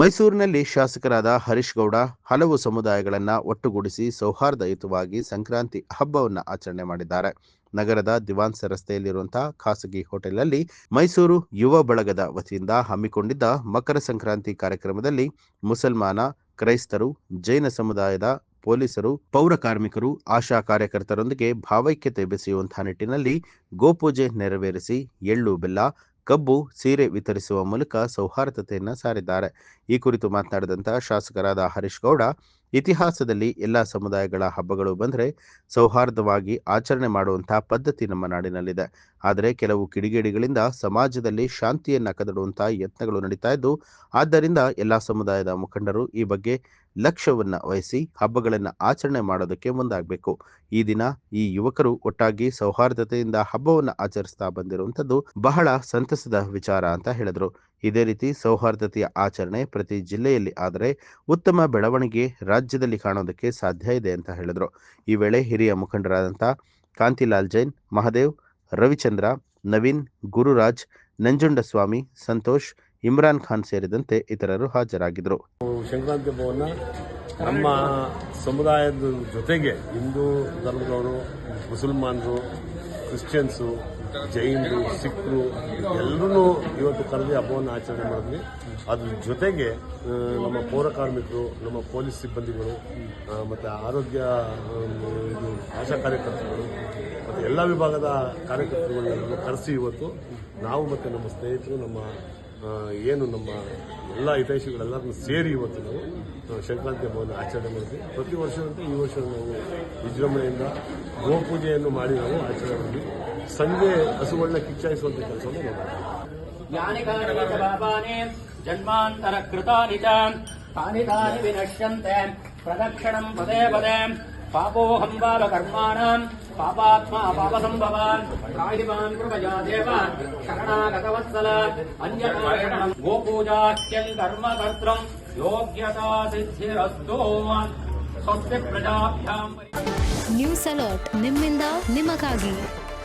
ಮೈಸೂರಿನಲ್ಲಿ ಶಾಸಕರಾದ ಹರೀಶ್ ಗೌಡ ಹಲವು ಸಮುದಾಯಗಳನ್ನು ಒಟ್ಟುಗೂಡಿಸಿ ಸೌಹಾರ್ದಯುತವಾಗಿ ಸಂಕ್ರಾಂತಿ ಹಬ್ಬವನ್ನು ಆಚರಣೆ ಮಾಡಿದ್ದಾರೆ. ನಗರದ ದಿವಾನ್ಸ್ ರಸ್ತೆಯಲ್ಲಿರುವಂತಹ ಖಾಸಗಿ ಹೋಟೆಲ್ನಲ್ಲಿ ಮೈಸೂರು ಯುವ ಬಳಗದ ವತಿಯಿಂದ ಹಮ್ಮಿಕೊಂಡಿದ್ದ ಮಕರ ಸಂಕ್ರಾಂತಿ ಕಾರ್ಯಕ್ರಮದಲ್ಲಿ ಮುಸಲ್ಮಾನ, ಕ್ರೈಸ್ತರು, ಜೈನ ಸಮುದಾಯದ ಪೊಲೀಸರು, ಪೌರ ಕಾರ್ಮಿಕರು, ಆಶಾ ಕಾರ್ಯಕರ್ತರೊಂದಿಗೆ ಭಾವೈಕ್ಯತೆ ಬೆಸೆಯುವಂತಹ ನಿಟ್ಟಿನಲ್ಲಿ ಗೋಪೂಜೆ ನೆರವೇರಿಸಿ ಎಳ್ಳು ಬೆಲ್ಲ, ಕಬ್ಬು, ಸೀರೆ ವಿತರಿಸುವ ಮೂಲಕ ಸೌಹಾರ್ದತೆಯನ್ನು ಸಾರಿದ್ದಾರೆ. ಈ ಕುರಿತು ಮಾತನಾಡಿದಂತಹ ಶಾಸಕರಾದ ಹರೀಶ್ ಗೌಡ, ಇತಿಹಾಸದಲ್ಲಿ ಎಲ್ಲ ಸಮುದಾಯಗಳ ಹಬ್ಬಗಳು ಬಂದರೆ ಸೌಹಾರ್ದವಾಗಿ ಆಚರಣೆ ಮಾಡುವಂತಹ ಪದ್ಧತಿ ನಮ್ಮ ನಾಡಿನಲ್ಲಿದೆ. ಆದರೆ ಕೆಲವು ಕಿಡಿಗೇಡಿಗಳಿಂದ ಸಮಾಜದಲ್ಲಿ ಶಾಂತಿಯನ್ನು ಕದಡುವಂತಹ ಯತ್ನಗಳು ನಡೀತಾ ಇದ್ದು, ಆದ್ದರಿಂದ ಎಲ್ಲ ಸಮುದಾಯದ ಮುಖಂಡರು ಈ ಬಗ್ಗೆ ಲಕ್ಷ್ಯವನ್ನು ವಹಿಸಿ ಹಬ್ಬಗಳನ್ನು ಆಚರಣೆ ಮಾಡೋದಕ್ಕೆ ಮುಂದಾಗಬೇಕು. ಈ ದಿನ ಈ ಯುವಕರು ಒಟ್ಟಾಗಿ ಸೌಹಾರ್ದತೆಯಿಂದ ಹಬ್ಬವನ್ನು ಆಚರಿಸ್ತಾ ಬಂದಿರುವಂಥದ್ದು ಬಹಳ ಸಂತಸದ ವಿಚಾರ ಅಂತ ಹೇಳಿದ್ರು. ಇದೇ ರೀತಿ ಸೌಹಾರ್ದತೆಯ ಆಚರಣೆ ಪ್ರತಿ ಜಿಲ್ಲೆಯಲ್ಲಿ ಆದರೆ ಉತ್ತಮ ಬೆಳವಣಿಗೆ ರಾಜ್ಯದಲ್ಲಿ ಕಾಣೋದಕ್ಕೆ ಸಾಧ್ಯ ಇದೆ ಅಂತ ಹೇಳಿದ್ರು. ಈ ವೇಳೆ ಹಿರಿಯ ಮುಖಂಡರಾದಂಥ ಕಾಂತಿಲಾಲ್ ಜೈನ್, ಮಹದೇವ್, ರವಿಚಂದ್ರ, ನವೀನ್, ಗುರುರಾಜ್, ನಂಜುಂಡಸ್ವಾಮಿ, ಸಂತೋಷ್, ಇಮ್ರಾನ್ ಖಾನ್ ಸೇರಿದಂತೆ ಇತರರು ಹಾಜರಾಗಿದ್ದರು. ಸಂಕ್ರಾಂತಿ ಹಬ್ಬವನ್ನು ನಮ್ಮ ಸಮುದಾಯದ ಜೊತೆಗೆ ಹಿಂದೂ ಧರ್ಮದವರು, ಮುಸಲ್ಮಾನರು, ಕ್ರಿಶ್ಚಿಯನ್ಸು, ಜೈನರು, ಸಿಖ್ರು ಎಲ್ಲರೂ ಇವತ್ತು ಕರೆದಿ ಹಬ್ಬವನ್ನು ಆಚರಣೆ ಮಾಡಿದ್ವಿ. ಅದ್ರ ಜೊತೆಗೆ ನಮ್ಮ ಪೌರ ಕಾರ್ಮಿಕರು, ನಮ್ಮ ಪೊಲೀಸ್ ಸಿಬ್ಬಂದಿಗಳು ಮತ್ತು ಆರೋಗ್ಯ ಆಶಾ ಕಾರ್ಯಕರ್ತರು ಮತ್ತು ಎಲ್ಲ ವಿಭಾಗದ ಕಾರ್ಯಕರ್ತರುಗಳನ್ನೆಲ್ಲರೂ ಕರೆಸಿ ಇವತ್ತು ನಾವು ಮತ್ತು ನಮ್ಮ ಸ್ನೇಹಿತರು, ನಮ್ಮ ಎಲ್ಲ ಹಿತೈಷಿಗಳೆಲ್ಲರನ್ನು ಸೇರಿ ಇವತ್ತು ನಾವು ಸಂಕ್ರಾಂತಿ ಹಬ್ಬವನ್ನು ಆಚರಣೆ ಮಾಡಿದ್ವಿ. ಪ್ರತಿ ವರ್ಷದಂತೆ ಈ ವರ್ಷ ನಾವು ವಿಜೃಂಭಣೆಯಿಂದ ಗೋಪೂಜೆಯನ್ನು ಮಾಡಿ ನಾವು ಆಚರಣೆ ಮಾಡಿದ್ವಿ. ಸಂಜೆ ಹಸುಗಳನ್ನ ಕಿಚ್ಚಾಯಿಸುವಂಥ ಕೆಲಸವನ್ನು ನಾವು ಜನ್ಮಾಂತರ ಕೃತಾನಿ ತಾನಿ ತಾನಿ ವಿನಶ್ಯಂತೆ ಪ್ರದಕ್ಷಿಣಂ ಪದೇ ಪದೇ ಪಾಪೋಹಂ ಪಾಪ ಕರ್ಮಾಣಂ ಪಾಪಾತ್ಮ ಪಾಪಸಂಭವಾನ್ ರಾಹಿಮಾನ್ ಕೃಪಯಾ ದೇವಾನ್ ಶರಣಾಗತವತ್ಸಲ ಅನ್ಯನಾರಾಯಣಂ ಗೋಪೂಜಾಖ್ಯಂ ಕರ್ಮಕರ್ತೃಂ ಯೋಗ್ಯತಾ ಸಿದ್ಧಿರಸ್ತೋ ಸ್ವಸ್ತಿ ಪ್ರಜಾಭ್ಯಾಂ. ನ್ಯೂಸ್ ಅಲರ್ಟ್, ನಿಮ್ಮಿಂದ ನಿಮಗಾಗಿ.